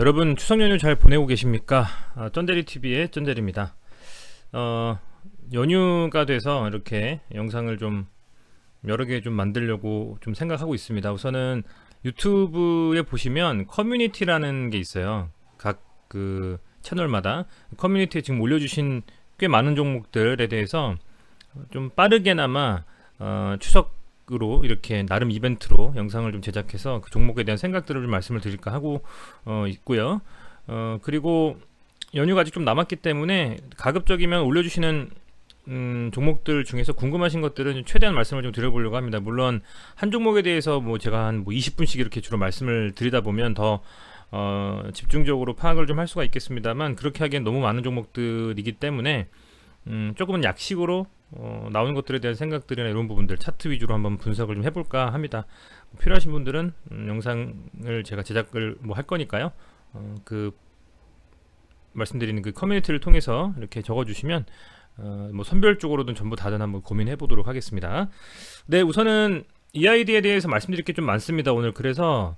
여러분 추석 연휴 잘 보내고 계십니까? 쩐데리TV의 쩐데리입니다. 연휴가 돼서 이렇게 영상을 좀 여러 개 좀 만들려고 좀 생각하고 있습니다. 우선은 유튜브에 보시면 커뮤니티라는 게 있어요. 각 그 채널마다 커뮤니티에 지금 올려주신 꽤 많은 종목들에 대해서 좀 빠르게나마 추석으로 이렇게 나름 이벤트로 영상을 좀 제작해서 그 종목에 대한 생각들을 좀 말씀을 드릴까 하고 있고요. 그리고 연휴가 아직 좀 남았기 때문에 가급적이면 올려주시는 종목들 중에서 궁금하신 것들은 최대한 말씀을 좀 드려보려고 합니다. 물론 한 종목에 대해서 뭐 제가 한 20분씩 이렇게 주로 말씀을 드리다 보면 더 집중적으로 파악을 좀 할 수가 있겠습니다만, 그렇게 하기엔 너무 많은 종목들이기 때문에 조금은 약식으로 나오는 것들에 대한 생각들이나 이런 부분들 차트 위주로 한번 분석을 좀 해볼까 합니다. 필요하신 분들은 영상을 제가 제작을 뭐 할 거니까요. 그 말씀드리는 그 커뮤니티를 통해서 이렇게 적어주시면 뭐 선별적으로든 전부 다든 한번 고민해 보도록 하겠습니다. 네, 우선은 이 아이디에 대해서 말씀드릴 게 좀 많습니다 오늘. 그래서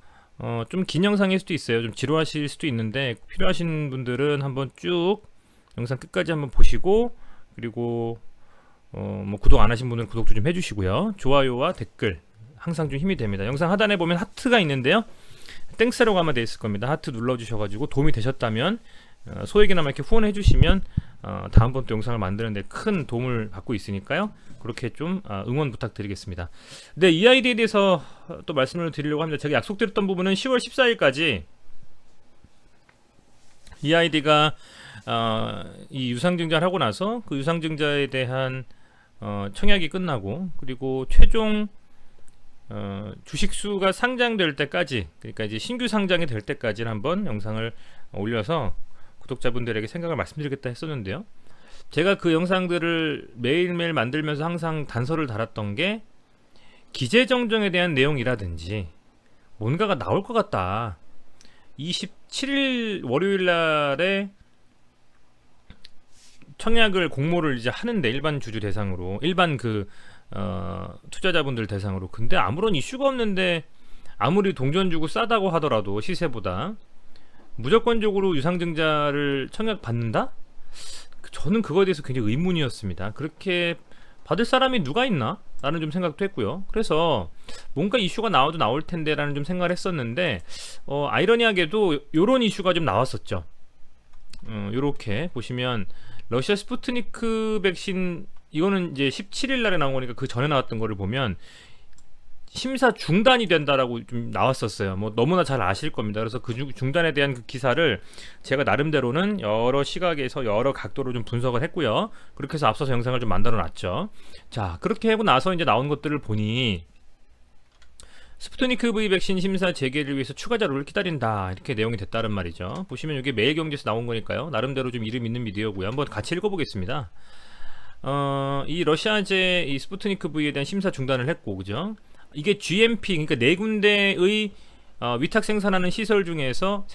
좀 긴 영상일 수도 있어요. 좀 지루하실 수도 있는데 필요하신 분들은 한번 쭉 영상 끝까지 한번 보시고, 그리고 뭐 구독 안 하신 분들은 구독도 좀 해주시고요. 좋아요와 댓글 항상 좀 힘이 됩니다. 영상 하단에 보면 하트가 있는데요. 땡스라고 아마 되어 있을 겁니다. 하트 눌러주셔가지고 도움이 되셨다면 소액이나마 이렇게 후원해 주시면 다음번 또 영상을 만드는데 큰 도움을 받고 있으니까요. 그렇게 좀 응원 부탁드리겠습니다. 네, 이 아이디에 대해서 또 말씀을 드리려고 합니다. 제가 약속드렸던 부분은 10월 14일까지 이 아이디가 이 유상증자를 하고 나서 그 유상증자에 대한 청약이 끝나고, 그리고 최종 주식수가 상장될 때까지, 그러니까 이제 신규 상장이 될 때까지 한번 영상을 올려서 구독자분들에게 생각을 말씀드리겠다 했었는데요. 제가 그 영상들을 매일매일 만들면서 항상 단서를 달았던 게, 기재정정에 대한 내용이라든지 뭔가가 나올 것 같다. 27일 월요일 날에 청약을 공모를 이제 하는데, 일반 주주 대상으로, 일반 그 투자자분들 대상으로. 근데 아무런 이슈가 없는데, 아무리 동전 주고 싸다고 하더라도 시세보다 무조건적으로 유상증자를 청약 받는다? 저는 그거에 대해서 굉장히 의문이었습니다. 그렇게 받을 사람이 누가 있나? 라는 좀 생각도 했고요. 그래서 뭔가 이슈가 나와도 나올 텐데 라는 좀 생각을 했었는데, 아이러니하게도 요런 이슈가 좀 나왔었죠. 요렇게 보시면 러시아 스푸트니크 백신, 이거는 이제 17일 날에 나온 거니까 그 전에 나왔던 거를 보면 심사 중단이 된다라고 좀 나왔었어요. 뭐 너무나 잘 아실 겁니다. 그래서 그 중단에 대한 그 기사를 제가 나름대로는 여러 시각에서 여러 각도로 좀 분석을 했고요. 그렇게 해서 앞서서 영상을 좀 만들어 놨죠. 자, 그렇게 하고 나서 이제 나온 것들을 보니, 스푸트니크 V 백신 심사 재개를 위해서 추가 자료를 기다린다, 이렇게 내용이 됐다는 말이죠. 보시면 이게 매일경제에서 나온 거니까요. 나름대로 좀 이름 있는 미디어고요. 한번 같이 읽어보겠습니다. 이 러시아제 이 스푸트니크 V에 대한 심사 중단을 했고, 그죠? 이게 GMP, 그러니까 네 군데의 위탁 생산하는 시설 중에서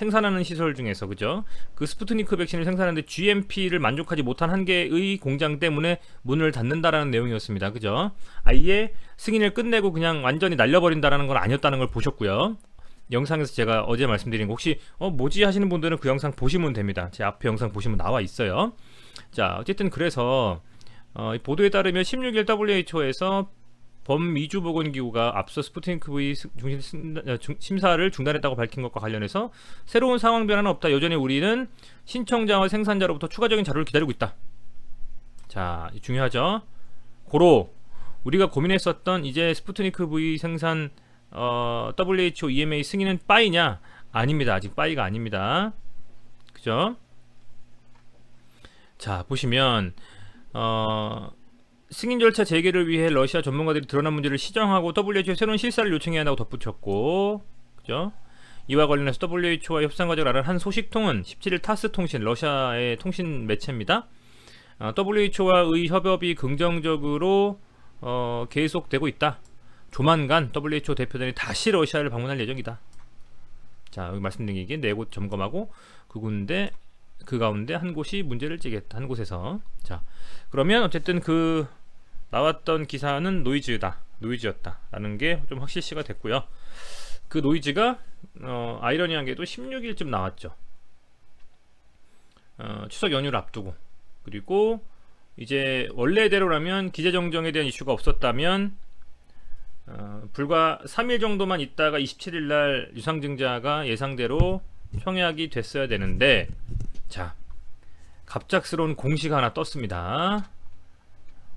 그죠? 그 스푸트니크 백신을 생산하는데 GMP를 만족하지 못한 한 개의 공장 때문에 문을 닫는다라는 내용이었습니다. 그죠? 아예 승인을 끝내고 그냥 완전히 날려버린다라는 건 아니었다는 걸 보셨고요. 영상에서 제가 어제 말씀드린 거, 혹시 뭐지 하시는 분들은 그 영상 보시면 됩니다. 제 앞에 영상 보시면 나와 있어요. 자, 어쨌든 그래서 이 보도에 따르면 16일 WHO에서 범미주보건기구가 앞서 스푸트니크 V 심사를 중단했다고 밝힌 것과 관련해서 새로운 상황 변화는 없다. 여전히 우리는 신청자와 생산자로부터 추가적인 자료를 기다리고 있다. 자, 중요하죠. 고로 우리가 고민했었던, 이제 스푸트니크 V 생산 WHO EMA 승인은 빠이냐? 아닙니다. 아직 빠이가 아닙니다. 그죠? 자, 보시면 승인 절차 재개를 위해 러시아 전문가들이 드러난 문제를 시정하고 WHO에 새로운 실사를 요청해야 한다고 덧붙였고, 그죠? 이와 관련해서 WHO와 협상 과정을 알은 한 소식통은 17일 타스 통신, 러시아의 통신 매체입니다. WHO와의 협업이 긍정적으로 계속되고 있다. 조만간 WHO 대표단이 다시 러시아를 방문할 예정이다. 자, 여기 말씀드린 게 네 곳 점검하고 그 가운데 한 곳이 문제를 찌겠다. 한 곳에서. 자, 그러면 어쨌든 그 나왔던 기사는 노이즈였다 라는 게 좀 확실시가 됐고요. 그 노이즈가 아이러니하게도 16일쯤 나왔죠. 추석 연휴를 앞두고. 그리고 이제 원래대로라면 기재정정에 대한 이슈가 없었다면 불과 3일 정도만 있다가 27일날 유상증자가 예상대로 청약이 됐어야 되는데, 자, 갑작스러운 공시가 하나 떴습니다.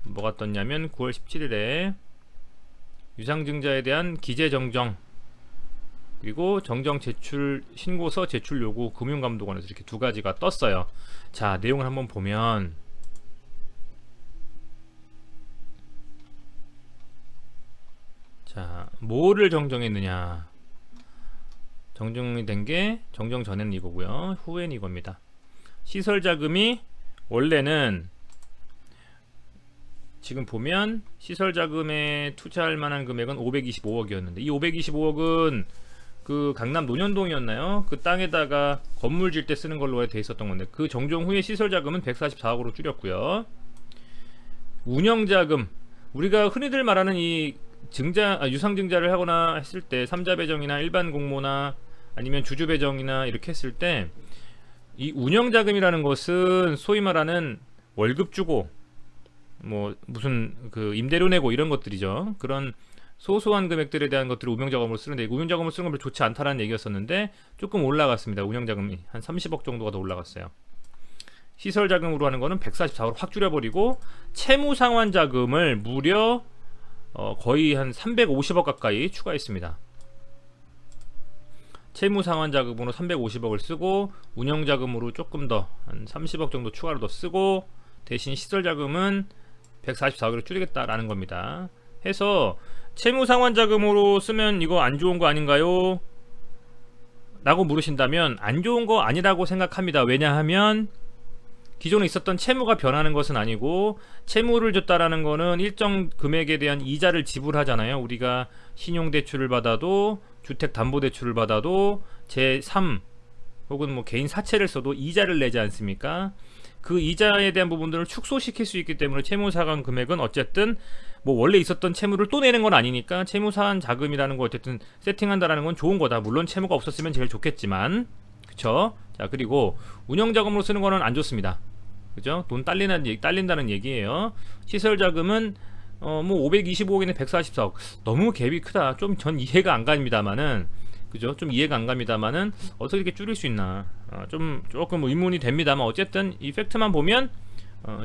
뭐가 떴냐면 9월 17일에 유상증자에 대한 기재정정 그리고 정정 제출 신고서 제출 요구 금융감독원에서 이렇게 두 가지가 떴어요. 자, 내용을 한번 보면 자, 뭐를 정정했느냐. 정정이 된 게 정정 전에는 이거고요. 후에는 이겁니다. 시설 자금이 원래는 지금 보면 시설 자금에 투자할 만한 금액은 525억이었는데 이 525억은 그 강남 논현동이었나요? 그 땅에다가 건물 질 때 쓰는 걸로 돼 있었던 건데 그 정정 후에 시설 자금은 144억으로 줄였고요. 운영 자금, 우리가 흔히들 말하는 이 유상 증자를 하거나 했을 때 삼자 배정이나 일반 공모나 아니면 주주 배정이나 이렇게 했을 때 이 운영 자금이라는 것은 소위 말하는 월급 주고 뭐 무슨 그 임대료 내고 이런 것들이죠. 그런 소소한 금액들에 대한 것들을 운영자금으로 쓰는데 운영자금으로 쓰는 건 별로 좋지 않다라는 얘기였었는데 조금 올라갔습니다. 운영자금이 한 30억 정도가 더 올라갔어요. 시설자금으로 하는 거는 144억으로 확 줄여버리고 채무상환자금을 무려 거의 한 350억 가까이 추가했습니다. 채무상환자금으로 350억을 쓰고 운영자금으로 조금 더 한 30억 정도 추가로 더 쓰고 대신 시설자금은 144억으로 줄이겠다라는 겁니다. 해서 채무상환자금으로 쓰면 이거 안 좋은 거 아닌가요? 라고 물으신다면 안 좋은 거 아니라고 생각합니다. 왜냐하면 기존에 있었던 채무가 변하는 것은 아니고 채무를 줬다라는 거는 일정 금액에 대한 이자를 지불하잖아요. 우리가 신용대출을 받아도 주택담보대출을 받아도 제3 혹은 뭐 개인 사채를 써도 이자를 내지 않습니까? 그 이자에 대한 부분들을 축소시킬 수 있기 때문에 채무상환 금액은 어쨌든 뭐 원래 있었던 채무를 또 내는 건 아니니까 채무상환 자금이라는 거 어쨌든 세팅한다라는 건 좋은 거다. 물론 채무가 없었으면 제일 좋겠지만, 그쵸? 자, 그리고 운영자금으로 쓰는 거는 안 좋습니다. 그죠? 돈 딸린다는 얘기예요. 시설 자금은 뭐 525억이네 144억 너무 갭이 크다. 좀 전 이해가 안 갑니다만은, 그죠? 좀 이해가 안 갑니다만은 어떻게 이렇게 줄일 수 있나? 조금 의문이 됩니다만 어쨌든 이 팩트만 보면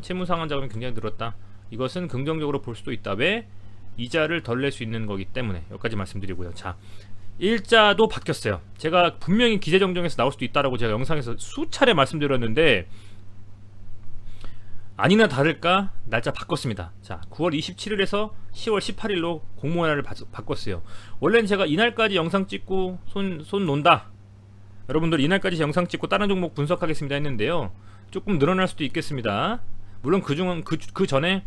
채무상환 자금이 굉장히 늘었다. 이것은 긍정적으로 볼 수도 있다. 왜? 이자를 덜 낼 수 있는 거기 때문에. 여기까지 말씀드리고요. 자, 일자도 바뀌었어요. 제가 분명히 기재정정에서 나올 수도 있다라고 제가 영상에서 수차례 말씀드렸는데 아니나 다를까 날짜 바꿨습니다. 자, 9월 27일에서 10월 18일로 공모날을 바꿨어요. 원래는 제가 이날까지 영상 찍고 손 논다, 여러분들 이날까지 영상 찍고 다른 종목 분석하겠습니다 했는데요. 조금 늘어날 수도 있겠습니다. 물론 그 전에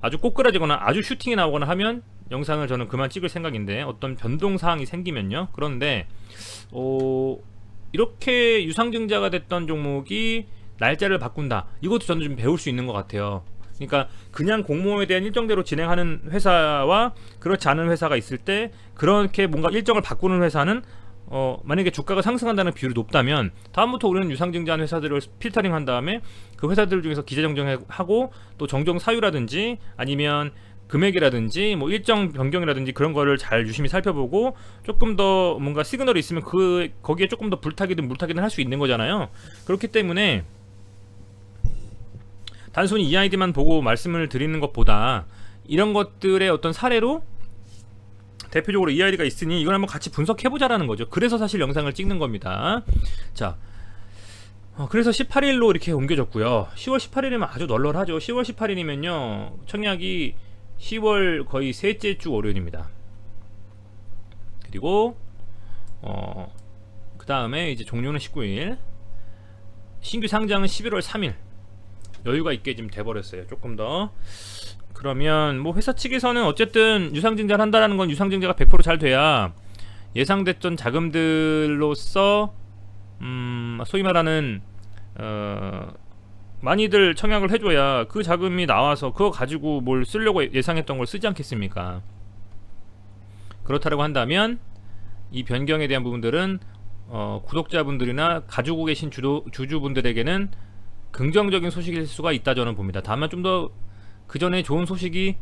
아주 꼬꾸라지거나 아주 슈팅이 나오거나 하면 영상을 저는 그만 찍을 생각인데 어떤 변동사항이 생기면요. 그런데 이렇게 유상증자가 됐던 종목이 날짜를 바꾼다, 이것도 저는 좀 배울 수 있는 것 같아요. 그러니까 그냥 공모에 대한 일정대로 진행하는 회사와 그렇지 않은 회사가 있을 때 그렇게 뭔가 일정을 바꾸는 회사는 만약에 주가가 상승한다는 비율이 높다면 다음부터 우리는 유상증자한 회사들을 필터링한 다음에 그 회사들 중에서 기재정정하고 또 정정 사유라든지 아니면 금액이라든지 뭐 일정 변경이라든지 그런 거를 잘 유심히 살펴보고 조금 더 뭔가 시그널이 있으면 거기에 조금 더 불타기든 물타기든 할 수 있는 거잖아요. 그렇기 때문에 단순히 EID만 보고 말씀을 드리는 것보다 이런 것들의 어떤 사례로 대표적으로 EID가 있으니 이걸 한번 같이 분석해보자라는 거죠. 그래서 사실 영상을 찍는 겁니다. 자, 그래서 18일로 이렇게 옮겨졌고요. 10월 18일이면 아주 널널하죠. 10월 18일이면요 청약이 10월 거의 셋째 주 월요일입니다. 그리고 그 다음에 이제 종료는 19일, 신규 상장은 11월 3일. 여유가 있게 지금 돼버렸어요. 조금 더. 그러면 뭐 회사 측에서는 어쨌든 유상증자를 한다는 건 유상증자가 100% 잘 돼야 예상됐던 자금들로서 소위 말하는 많이들 청약을 해줘야 그 자금이 나와서 그거 가지고 뭘 쓰려고 예상했던 걸 쓰지 않겠습니까? 그렇다고 한다면 이 변경에 대한 부분들은 구독자분들이나 가지고 계신 주주분들에게는 긍정적인 소식일 수가 있다 저는 봅니다. 다만 좀 더 그 전에 좋은 소식이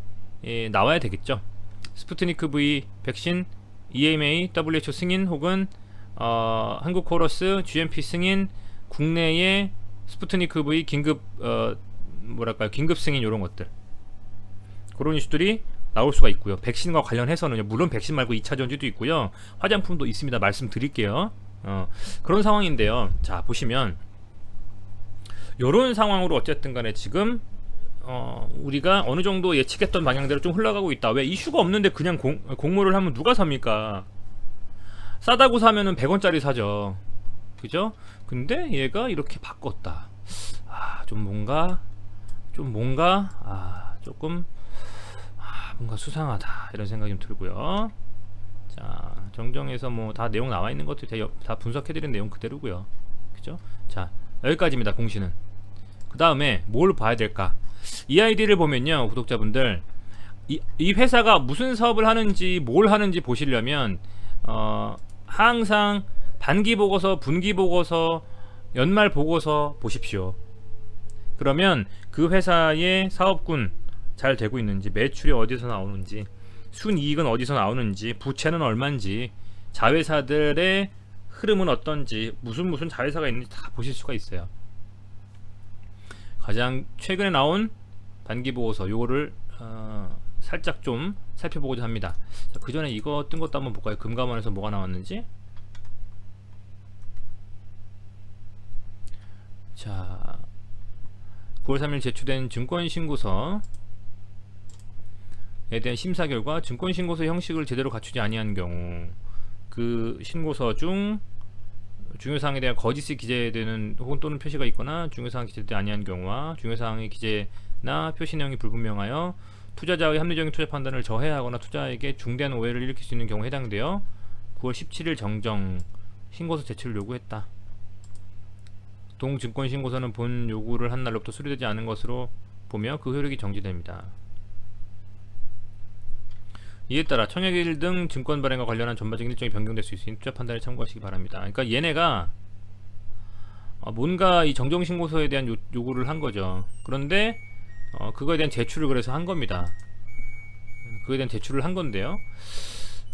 나와야 되겠죠. 스푸트니크 V 백신 EMA, WHO 승인 혹은 한국 코러스 GMP 승인, 국내에 스푸트니크 V 긴급 긴급 승인 이런 것들, 그런 이슈들이 나올 수가 있고요. 백신과 관련해서는요. 물론 백신 말고 2차 전지도 있고요. 화장품도 있습니다. 말씀드릴게요. 그런 상황인데요. 자, 보시면 요런 상황으로 어쨌든 간에 지금 우리가 어느 정도 예측했던 방향대로 좀 흘러가고 있다. 왜 이슈가 없는데 그냥 공모를 하면 누가 삽니까? 싸다고 사면은 100원짜리 사죠. 그죠? 근데 얘가 이렇게 바꿨다. 좀 뭔가 조금 뭔가 수상하다 이런 생각이 좀 들고요. 자, 정정해서 뭐 다 내용 나와 있는 것도 다 분석해드린 내용 그대로고요. 그죠? 자, 여기까지입니다. 공시는. 그 다음에 뭘 봐야 될까? 이 아이디를 보면요, 구독자분들, 이 회사가 무슨 사업을 하는지 뭘 하는지 보시려면 항상 단기 보고서, 분기 보고서, 연말 보고서 보십시오. 그러면 그 회사의 사업군 잘 되고 있는지, 매출이 어디서 나오는지, 순이익은 어디서 나오는지, 부채는 얼마인지, 자회사들의 흐름은 어떤지, 무슨 자회사가 있는지 다 보실 수가 있어요. 가장 최근에 나온 단기 보고서 요거를 살짝 좀 살펴보고자 합니다. 그 전에 이거 뜬 것도 한번 볼까요? 금감원에서 뭐가 나왔는지. 자, 9월 3일 제출된 증권신고서에 대한 심사 결과, 증권신고서 형식을 제대로 갖추지 아니한 경우 그 신고서 중 중요사항에 대한 거짓이 기재되는 혹은 또는 표시가 있거나 중요사항이 기재되지 아니한 경우와 중요사항의 기재나 표시 내용이 불분명하여 투자자의 합리적인 투자 판단을 저해하거나 투자에게 중대한 오해를 일으킬 수 있는 경우에 해당되어 9월 17일 정정 신고서 제출을 요구했다. 동증권신고서는 본 요구를 한 날로부터 수리되지 않은 것으로 보며 그 효력이 정지됩니다. 이에 따라 청약일 등 증권 발행과 관련한 전반적인 일정이 변경될 수 있으니 투자 판단에 참고하시기 바랍니다. 그러니까 얘네가 뭔가 이 정정신고서에 대한 요구를 한 거죠. 그런데 그거에 대한 제출을 그래서 한 겁니다. 그거에 대한 제출을 한 건데요.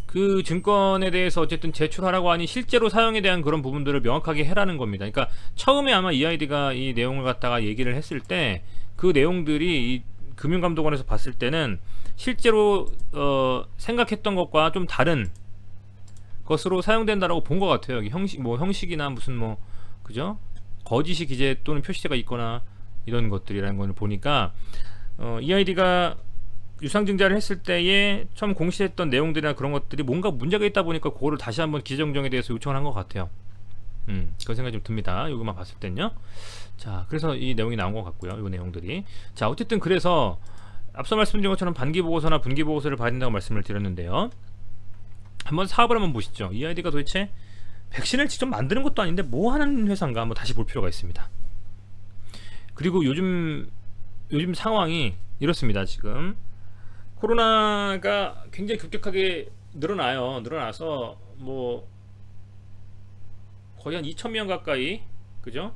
그 증권에 대해서 어쨌든 제출하라고 하니 실제로 사용에 대한 그런 부분들을 명확하게 해라는 겁니다. 그러니까 처음에 아마 EID가 이 내용을 갖다가 얘기를 했을 때 그 내용들이 이 금융감독원에서 봤을 때는 실제로 생각했던 것과 좀 다른 것으로 사용된다라고 본 것 같아요. 여기 형식이나 무슨 그죠? 거짓이 기재 또는 표시가 있거나 이런 것들이라는 걸 보니까 EID가 유상증자를 했을 때에 처음 공시했던 내용들이나 그런 것들이 뭔가 문제가 있다 보니까 그거를 다시 한번 기재정정에 대해서 요청을 한 것 같아요. 그런 생각이 좀 듭니다. 요거만 봤을 땐요. 자, 그래서 이 내용이 나온 것 같고요. 요 내용들이. 자, 어쨌든 그래서 앞서 말씀드린 것처럼 반기보고서나 분기보고서를 봐야 된다고 말씀을 드렸는데요. 한번 사업을 한번 보시죠. EID가 도대체 백신을 직접 만드는 것도 아닌데 뭐 하는 회사인가 한번 다시 볼 필요가 있습니다. 그리고 요즘 상황이 이렇습니다. 지금 코로나가 굉장히 급격하게 늘어나서 거의 한 2,000명 가까이, 그죠?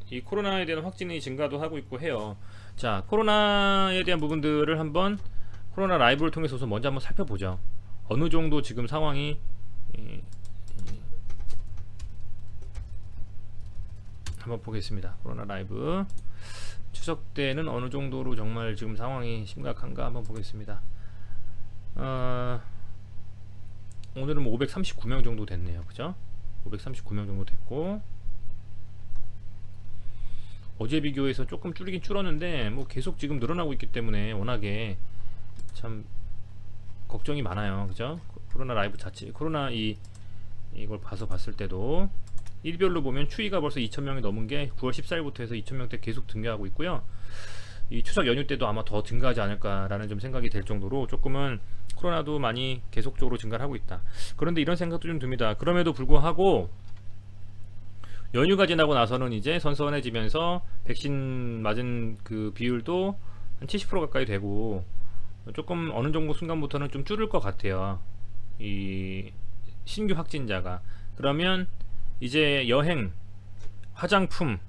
이 코로나에 대한 확진이 증가도 하고 있고 해요. 자, 코로나에 대한 부분들을 한번 코로나 라이브를 통해서 먼저 한번 살펴보죠. 어느 정도 지금 상황이 한번 보겠습니다. 코로나 라이브 추석 때는 어느 정도로 정말 지금 상황이 심각한가 한번 보겠습니다. 오늘은 539명 정도 됐네요. 그죠? 539명 정도 됐고, 어제 비교해서 조금 줄이긴 줄었는데 계속 지금 늘어나고 있기 때문에 워낙에 참 걱정이 많아요. 그죠? 코로나 라이브 자체, 코로나 이걸 봤을 때도 일별로 보면 추이가 벌써 2,000명이 넘은 게 9월 14일부터 해서 2,000명대 계속 증가하고 있고요. 이 추석 연휴 때도 아마 더 증가하지 않을까라는 좀 생각이 될 정도로 조금은 코로나도 많이 계속적으로 증가를 하고 있다. 그런데 이런 생각도 좀 듭니다. 그럼에도 불구하고 연휴가 지나고 나서는 이제 선선해지면서 백신 맞은 그 비율도 한 70% 가까이 되고 조금 어느 정도 순간부터는 좀 줄을 것 같아요. 이 신규 확진자가. 그러면 이제 여행, 화장품,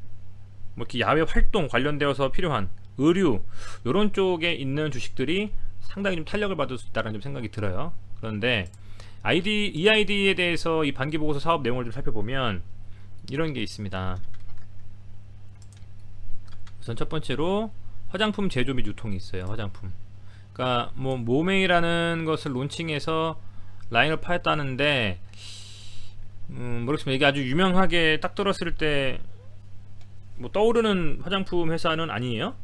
뭐 이렇게 야외 활동 관련되어서 필요한 의류 이런 쪽에 있는 주식들이 상당히 좀 탄력을 받을 수 있다는 좀 생각이 들어요. 그런데 EID에 대해서 이 반기보고서 사업 내용을 좀 살펴보면 이런 게 있습니다. 우선 첫 번째로 화장품 제조 및 유통이 있어요. 화장품. 그러니까 뭐 모메이라는 것을 론칭해서 라인을 파였다는데 모르겠습니다. 이게 아주 유명하게 딱 들었을 때 뭐 떠오르는 화장품 회사는 아니에요.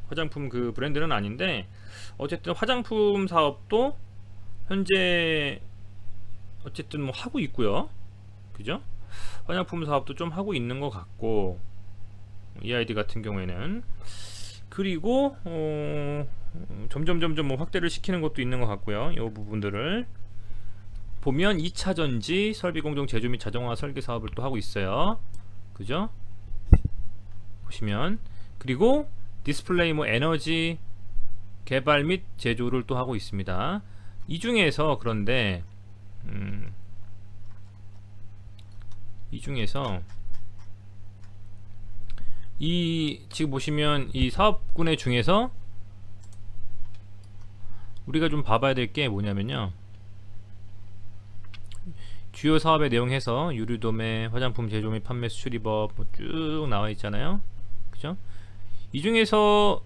화장품 그 브랜드는 아닌데 어쨌든 화장품 사업도 현재 어쨌든 뭐 하고 있고요. 그죠? 화장품 사업도 좀 하고 있는 것 같고 EID 같은 경우에는 그리고 점점 뭐 확대를 시키는 것도 있는 것 같고요. 이 부분들을 보면 2차전지 설비 공정 제조 및 자동화 설계 사업을 또 하고 있어요. 그죠? 보시면 그리고 디스플레이 뭐 에너지 개발 및 제조를 또 하고 있습니다. 이 중에서 그런데 이 중에서 이 지금 보시면 이 사업군의 중에서 우리가 좀 봐봐야 될 게 뭐냐면요. 주요 사업의 내용 해서 유류도매, 화장품 제조 및 판매 수출입업 뭐 쭉 나와 있잖아요. 그죠? 이 중에서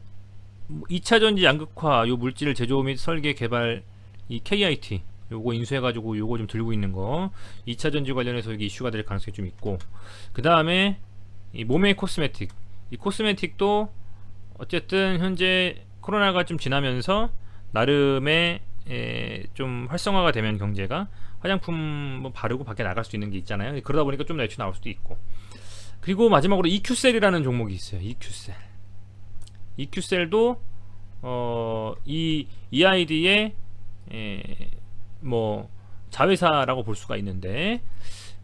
2차전지 양극화 요 물질 제조 및 설계 개발 이 KIT 요거 인수해가지고 요거 좀 들고 있는 거 2차전지 관련해서 이게 이슈가 될 가능성이 좀 있고 그 다음에 이 모메이 코스메틱 이 코스메틱도 어쨌든 현재 코로나가 좀 지나면서 나름의 좀 활성화가 되면 경제가 화장품 뭐 바르고 밖에 나갈 수 있는 게 있잖아요. 그러다 보니까 좀 매출 나올 수도 있고 그리고 마지막으로 EQ셀이라는 종목이 있어요. EQ셀 EQ셀도 이 EID의 뭐 자회사라고 볼 수가 있는데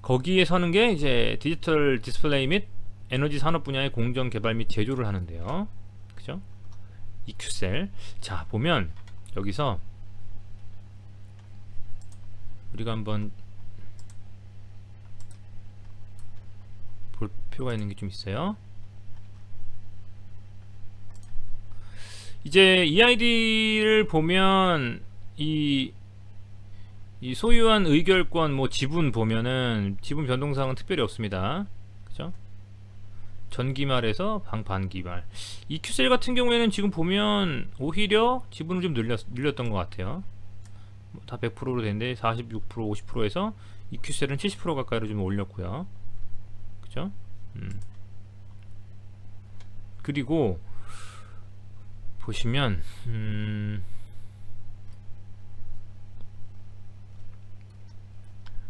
거기에 서는 게 이제 디지털 디스플레이 및 에너지 산업 분야의 공정 개발 및 제조를 하는데요. 그죠? EQ셀. 자, 보면 여기서 우리가 한번 볼 필요가 있는 게 좀 있어요. 이제 EID를 보면 이 소유한 의결권 뭐 지분 보면은 지분 변동사항은 특별히 없습니다. 그죠? 전기말에서 반기말. EQ셀 같은 경우에는 지금 보면 오히려 지분을 좀 늘렸던 것 같아요. 다 100%로 되는데 46% 50%에서 EQ셀은 70% 가까이로 좀 올렸고요. 그죠? 그리고 보시면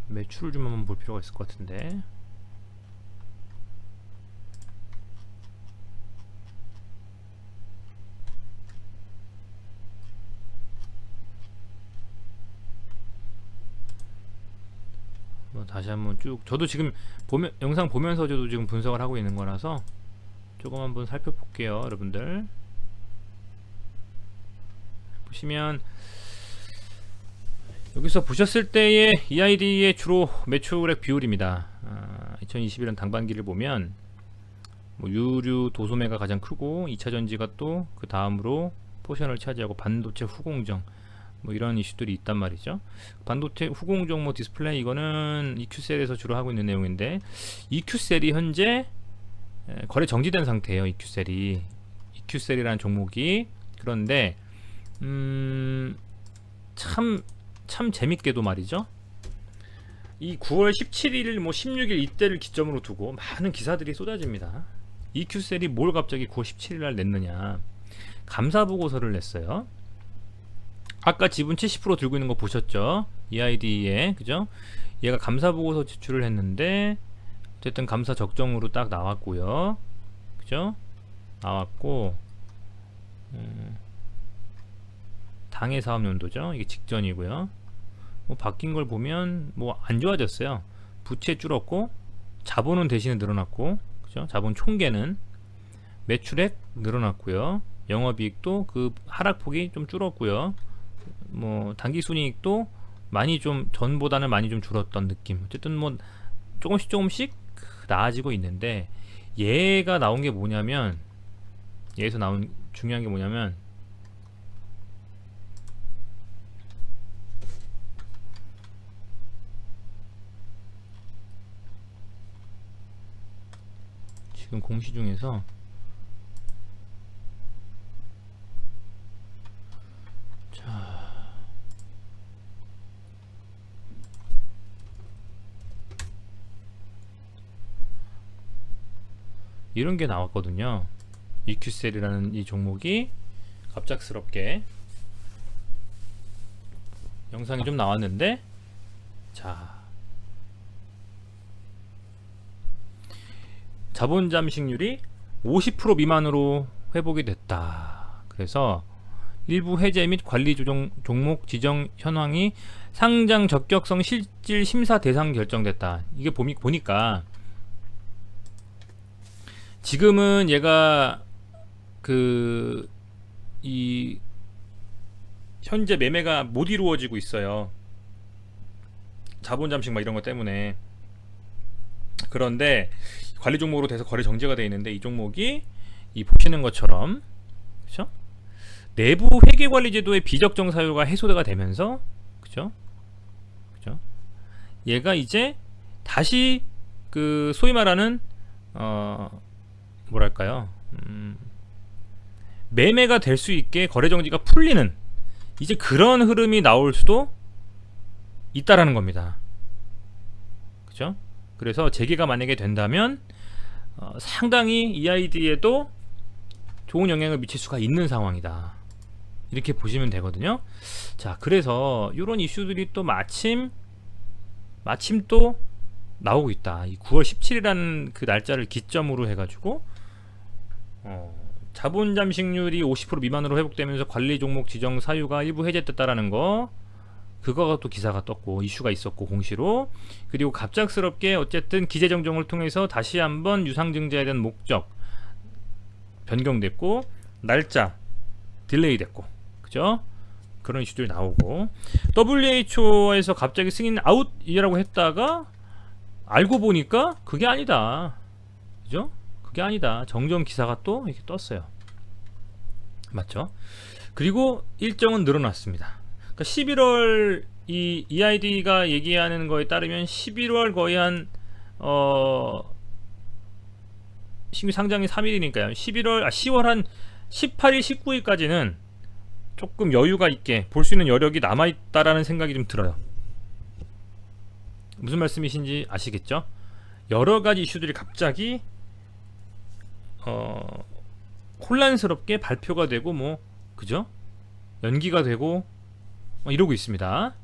매출을 좀 한번 볼 필요가 있을 것 같은데 다시 한번 쭉 저도 지금 영상 보면서 저도 지금 분석을 하고 있는 거라서 조금 한번 살펴볼게요. 여러분들 보시면 여기서 보셨을 때의 EID의 주로 매출액 비율입니다. 2021년 당반기를 보면 뭐 유류 도소매가 가장 크고 2차전지가 또 그 다음으로 포션을 차지하고 반도체 후공정 뭐 이런 이슈들이 있단 말이죠. 반도체 후공정 뭐 디스플레이 이거는 EQ셀에서 주로 하고 있는 내용인데 EQ셀이 현재 거래 정지된 상태예요. EQ셀이라는 종목이. 그런데 참 재밌게도 말이죠. 이 9월 17일 뭐 16일 이때를 기점으로 두고 많은 기사들이 쏟아집니다. EQ셀이 뭘 갑자기 9월 17일 날 냈느냐. 감사 보고서를 냈어요. 아까 지분 70% 들고 있는 거 보셨죠? EID에 그죠? 얘가 감사 보고서 제출을 했는데 어쨌든 감사 적정으로 딱 나왔고요. 그죠? 나왔고 당해 사업 연도죠. 이게 직전이고요. 뭐 바뀐 걸 보면 뭐 안 좋아졌어요. 부채 줄었고 자본은 대신에 늘어났고 그죠? 자본 총계는 매출액 늘어났고요. 영업이익도 그 하락폭이 좀 줄었고요. 뭐 단기순이익도 많이 좀 전보다는 많이 좀 줄었던 느낌. 어쨌든 뭐 조금씩 나아지고 있는데, 얘가 나온 게 뭐냐면, 얘에서 나온 중요한 게 뭐냐면, 지금 공시 중에서 이런 게 나왔거든요. EQ셀이라는 이 종목이 갑작스럽게 영상이 좀 나왔는데, 자, 자본 잠식률이 50% 미만으로 회복이 됐다. 그래서 일부 해제 및 관리 조정 종목 지정 현황이 상장 적격성 실질 심사 대상 결정됐다. 이게 보니까 지금은 얘가 이 현재 매매가 못 이루어지고 있어요. 자본 잠식 막 이런 것 때문에. 그런데 관리 종목으로 돼서 거래 정지가 되어 있는데, 이 종목이 이 보시는 것처럼, 그렇죠? 내부 회계 관리 제도의 비적정 사유가 해소가 되면서, 그죠? 그죠? 얘가 이제 다시 그 소위 말하는 뭐랄까요? 매매가 될 수 있게 거래 정지가 풀리는, 이제 그런 흐름이 나올 수도 있다라는 겁니다. 그죠? 그래서 재개가 만약에 된다면 상당히 EID에도 좋은 영향을 미칠 수가 있는 상황이다. 이렇게 보시면 되거든요. 자, 그래서 이런 이슈들이 또 마침 또 나오고 있다. 이 9월 17일이라는 그 날짜를 기점으로 해가지고 자본 잠식률이 50% 미만으로 회복되면서 관리 종목 지정 사유가 일부 해제됐다라는 거, 그거가 또 기사가 떴고 이슈가 있었고 공시로. 그리고 갑작스럽게 어쨌든 기재정정을 통해서 다시 한번 유상증자에 대한 목적 변경됐고, 날짜 딜레이 됐고, 그죠? 그런 이슈들이 나오고, WHO에서 갑자기 승인 아웃이라고 했다가 알고 보니까 그게 아니다. 그죠? 그게 아니다. 정정 기사가 또 이렇게 떴어요. 맞죠? 그리고 일정은 늘어났습니다. 그러니까 11월 이 EID가 얘기하는 거에 따르면 11월 거의 한 신규 상장이 3일이니까요. 10월 한 18일, 19일까지는 조금 여유가 있게 볼 수 있는 여력이 남아있다라는 생각이 좀 들어요. 무슨 말씀이신지 아시겠죠? 여러가지 이슈들이 갑자기 혼란스럽게 발표가 되고, 뭐 그죠? 연기가 되고 이러고 있습니다.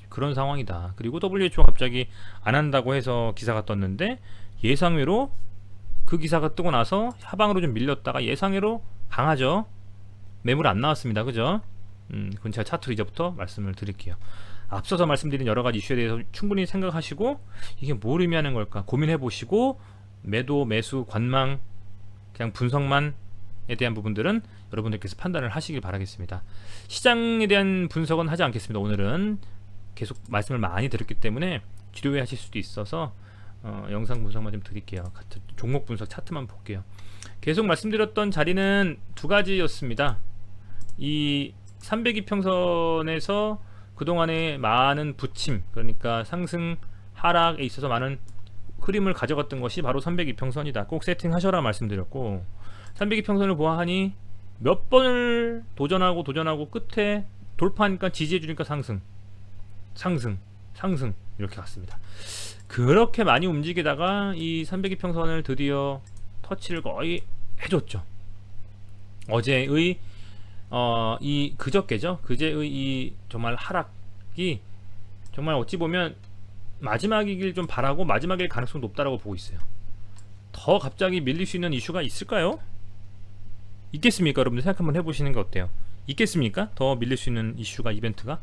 그런 상황이다. 그리고 WHO 갑자기 안 한다고 해서 기사가 떴는데, 예상외로 그 기사가 뜨고 나서 하방으로 좀 밀렸다가 예상외로 강하죠. 매물 안 나왔습니다. 그죠? 그건 제가 차트로 이제부터 말씀을 드릴게요. 앞서서 말씀드린 여러가지 이슈에 대해서 충분히 생각하시고, 이게 뭘 의미하는 걸까 고민해 보시고, 매도, 매수, 관망, 그냥 분석만에 대한 부분들은 여러분들께서 판단을 하시길 바라겠습니다. 시장에 대한 분석은 하지 않겠습니다. 오늘은 계속 말씀을 많이 드렸기 때문에 지루해 하실 수도 있어서 영상 분석만 좀 드릴게요. 종목 분석 차트만 볼게요. 계속 말씀드렸던 자리는 두 가지였습니다. 이 300이평선에서 그동안에 많은 부침, 그러니까 상승 하락에 있어서 많은 흐름을 가져갔던 것이 바로 302평선이다. 꼭 세팅하셔라 말씀드렸고, 302평선을 보아하니 몇 번을 도전하고 끝에 돌파하니까 지지해주니까 상승 이렇게 갔습니다. 그렇게 많이 움직이다가 이 302평선을 드디어 터치를 거의 해줬죠. 어제의 그제의 이 정말 하락이 정말 어찌 보면 마지막이길 좀 바라고, 마지막일 가능성이 높다라고 보고 있어요. 더 갑자기 밀릴 수 있는 이슈가 있을까요? 있겠습니까? 여러분들 생각 한번 해보시는 게 어때요? 있겠습니까? 더 밀릴 수 있는 이슈가, 이벤트가?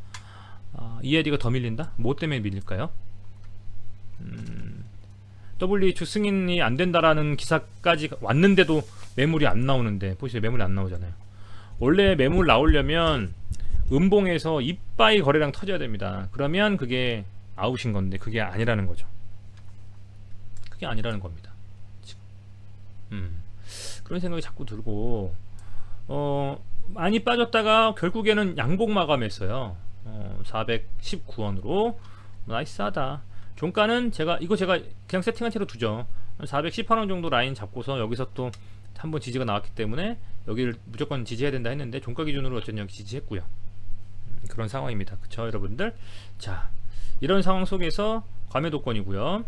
EID가 더 밀린다? 뭐 때문에 밀릴까요? WHO 승인이 안 된다라는 기사까지 왔는데도 매물이 안 나오는데, 보시죠. 매물이 안 나오잖아요. 원래 매물 나오려면 음봉에서 이빠이 거래량 터져야 됩니다. 그러면 그게 아웃인 건데 그게 아니라는 거죠. 그게 아니라는 겁니다. 그런 생각이 자꾸 들고 많이 빠졌다가 결국에는 양봉 마감했어요. 419원으로 나이스하다. 종가는 제가 그냥 세팅한 채로 두죠. 418원 정도 라인 잡고서 여기서 또 한번 지지가 나왔기 때문에 여기를 무조건 지지해야 된다 했는데 종가 기준으로 어쨌든 여기 지지했고요. 그런 상황입니다. 그쵸 여러분들? 자, 이런 상황 속에서 과매도권이고요.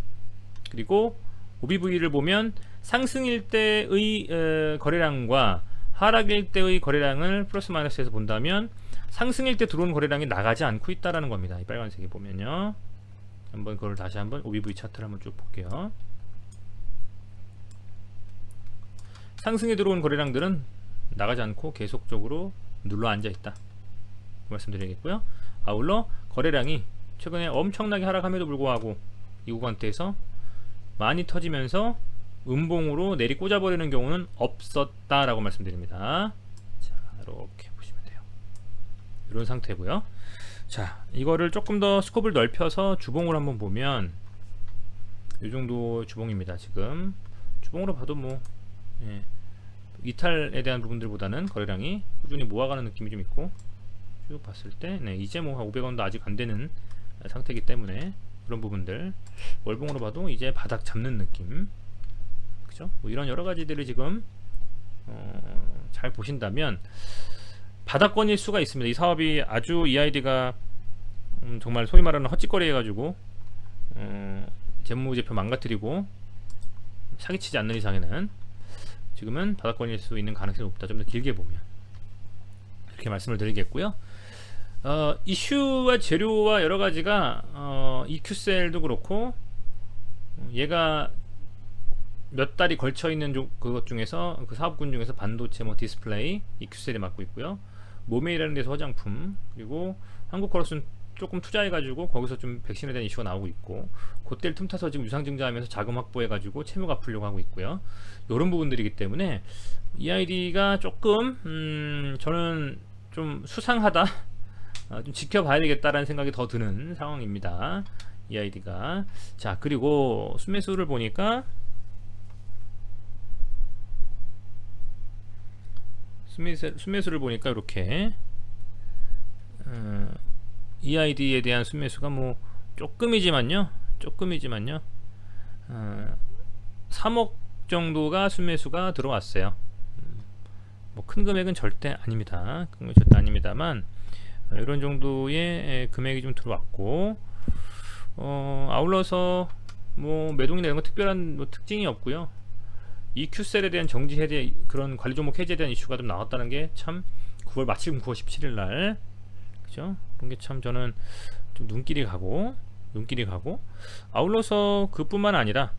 그리고 OBV를 보면 상승일 때의 거래량과 하락일 때의 거래량을 플러스 마이너스해서 본다면 상승일 때 들어온 거래량이 나가지 않고 있다라는 겁니다. 이 빨간색이 보면요. 한번 그걸 다시 한번 OBV 차트를 한번 쭉 볼게요. 상승에 들어온 거래량들은 나가지 않고 계속적으로 눌러 앉아 있다. 그 말씀드리겠고요. 아울러 거래량이 최근에 엄청나게 하락함에도 불구하고 이 구간대에서 많이 터지면서 음봉으로 내리 꽂아버리는 경우는 없었다라고 말씀드립니다. 자, 이렇게 보시면 돼요. 이런 상태고요. 자, 이거를 조금 더 스코프를 넓혀서 주봉을 한번 보면 이 정도 주봉입니다. 지금 주봉으로 봐도 뭐 이탈에 대한 부분들보다는 거래량이 꾸준히 모아가는 느낌이 좀 있고 쭉 봤을 때 이제 뭐 500원도 아직 안 되는 상태이기 때문에 그런 부분들 월봉으로 봐도 이제 바닥 잡는 느낌, 그죠? 뭐 이런 여러 가지들을 지금 잘 보신다면 바닥권일 수가 있습니다. 이 사업이 아주 EID가 정말 소위 말하는 헛짓거리 해가지고 재무제표 망가뜨리고 사기치지 않는 이상에는 지금은 바닥권일 수 있는 가능성이 높다. 좀 더 길게 보면 이렇게 말씀을 드리겠고요. 이슈와 재료와 여러 가지가 EQ셀도 그렇고 얘가 몇 달이 걸쳐 있는 그것 중에서 그 사업군 중에서 반도체, 뭐 디스플레이, EQ셀이 맡고 있고요. 모메이라는 데서 화장품, 그리고 한국커러스는 조금 투자해가지고 거기서 좀 백신에 대한 이슈가 나오고 있고 그때를 틈타서 지금 유상증자하면서 자금 확보해가지고 채무 갚으려고 하고 있고요. 이런 부분들이기 때문에 EID가 조금 저는 좀 수상하다, 좀 지켜봐야 되겠다라는 생각이 더 드는 상황입니다. EID가. 자, 그리고 순매수를 보니까 순매수를 보니까 이렇게 EID에 대한 순매수가 뭐 조금이지만요 3억 정도가 순매수가 들어왔어요. 뭐 큰 금액은 절대 아닙니다. 큰 금액은 절대 아닙니다만 이런 정도의 금액이 좀 들어왔고 아울러서 뭐 매동이나 이런 거 특별한 뭐 특징이 없고요. EQ셀에 대한 정지 해제, 그런 관리 종목 해제에 대한 이슈가 좀 나왔다는 게 참 9월 마침 9월 17일 날, 그죠? 그런 게 참 저는 좀 눈길이 가고 아울러서 그뿐만 아니라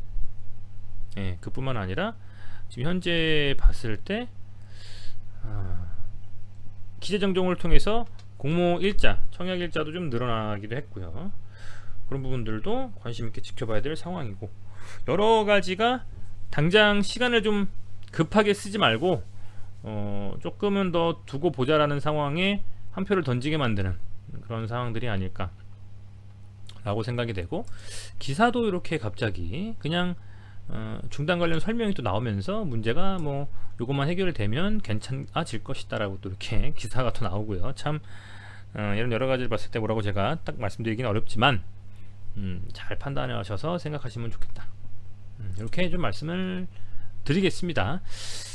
지금 현재 봤을 때 기재정정을 통해서 공모 일자, 청약 일자도 좀 늘어나기도 했고요. 그런 부분들도 관심 있게 지켜봐야 될 상황이고, 여러 가지가 당장 시간을 좀 급하게 쓰지 말고 조금은 더 두고 보자라는 상황에 한 표를 던지게 만드는 그런 상황들이 아닐까 라고 생각이 되고, 기사도 이렇게 갑자기 그냥 중단 관련 설명이 또 나오면서 문제가 뭐 요것만 해결이 되면 괜찮아질 것이다 라고 또 이렇게 기사가 또 나오고요. 참 이런 여러 가지를 봤을 때 뭐라고 제가 딱 말씀드리기는 어렵지만 잘 판단해 하셔서 생각하시면 좋겠다, 이렇게 좀 말씀을 드리겠습니다.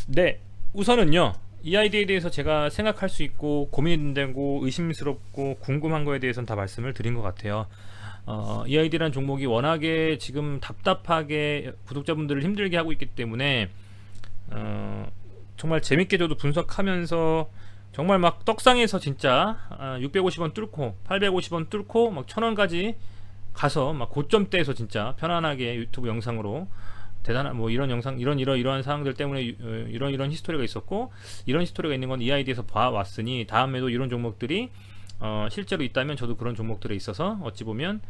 네, 우선은요 EID에 대해서 제가 생각할 수 있고 고민되고 의심스럽고 궁금한 거에 대해서는 다 말씀을 드린 것 같아요. EID라는 종목이 워낙에 지금 답답하게 구독자분들을 힘들게 하고 있기 때문에 정말 재밌게 저도 분석하면서 정말 막 떡상에서 진짜 650원 뚫고 850원 뚫고 막 1000원까지 가서 막 고점대에서 진짜 편안하게 유튜브 영상으로 대단한 뭐 이런 영상 이러한 사항들 때문에 이런 히스토리가 있었고, 이런 히스토리가 있는 건 EID에서 봐왔으니 다음에도 이런 종목들이 실제로 있다면 저도 그런 종목들에 있어서 어찌 보면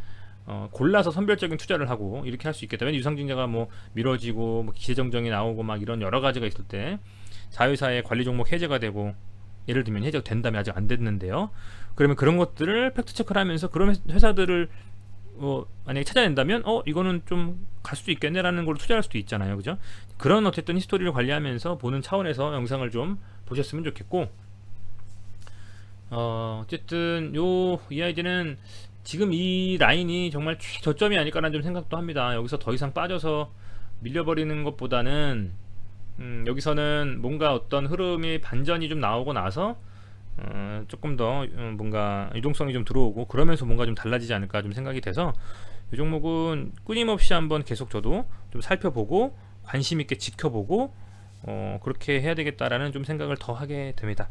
골라서 선별적인 투자를 하고 이렇게 할 수 있겠다. 왜냐면 유상증자가 뭐 미뤄지고 뭐 기재정정이 나오고 막 이런 여러 가지가 있을 때 자회사의 관리 종목 해제가 되고 예를 들면 해적된다면 아직 안 됐는데요. 그러면 그런 것들을 팩트 체크를 하면서 그런 회사들을 만약에 찾아낸다면 이거는 좀 갈 수도 있겠네라는 걸 투자할 수도 있잖아요, 그죠? 그런 어쨌든 히스토리를 관리하면서 보는 차원에서 영상을 좀 보셨으면 좋겠고, 어쨌든 이 아이디는 지금 이 라인이 정말 최저점이 아닐까라는 좀 생각도 합니다. 여기서 더 이상 빠져서 밀려버리는 것보다는 여기서는 뭔가 어떤 흐름이 반전이 좀 나오고 나서 조금 더 뭔가 유동성이 좀 들어오고 그러면서 뭔가 좀 달라지지 않을까 좀 생각이 돼서, 이 종목은 끊임없이 한번 계속 저도 좀 살펴보고 관심 있게 지켜보고 그렇게 해야 되겠다라는 좀 생각을 더 하게 됩니다.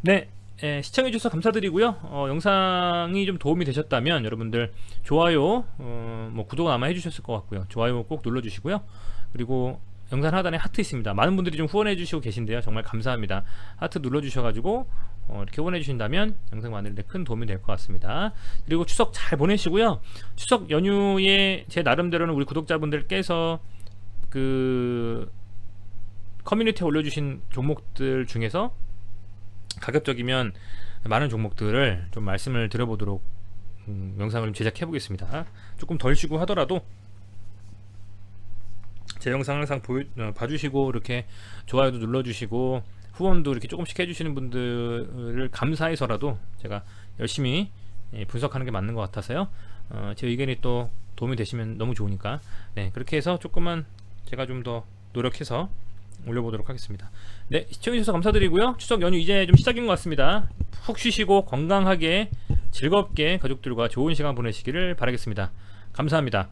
네, 시청해 주셔서 감사드리고요. 영상이 좀 도움이 되셨다면 여러분들 좋아요, 뭐 구독은 아마 해주셨을 것 같고요. 좋아요 꼭 눌러주시고요. 그리고 영상 하단에 하트 있습니다. 많은 분들이 좀 후원해 주시고 계신데요, 정말 감사합니다. 하트 눌러주셔가지고 이렇게 후원해 주신다면 영상 만드는데 큰 도움이 될 것 같습니다. 그리고 추석 잘 보내시고요. 추석 연휴에 제 나름대로는 우리 구독자분들께서 그 커뮤니티에 올려주신 종목들 중에서 가급적이면 많은 종목들을 좀 말씀을 드려보도록 영상을 좀 제작해 보겠습니다. 조금 덜 쉬고 하더라도 제 영상 항상 봐주시고 이렇게 좋아요도 눌러주시고 후원도 이렇게 조금씩 해주시는 분들을 감사해서라도 제가 열심히 분석하는 게 맞는 것 같아서요. 제 의견이 또 도움이 되시면 너무 좋으니까, 네, 그렇게 해서 조금만 제가 좀 더 노력해서 올려보도록 하겠습니다. 네, 시청해주셔서 감사드리고요. 추석 연휴 이제 좀 시작인 것 같습니다. 푹 쉬시고 건강하게 즐겁게 가족들과 좋은 시간 보내시기를 바라겠습니다. 감사합니다.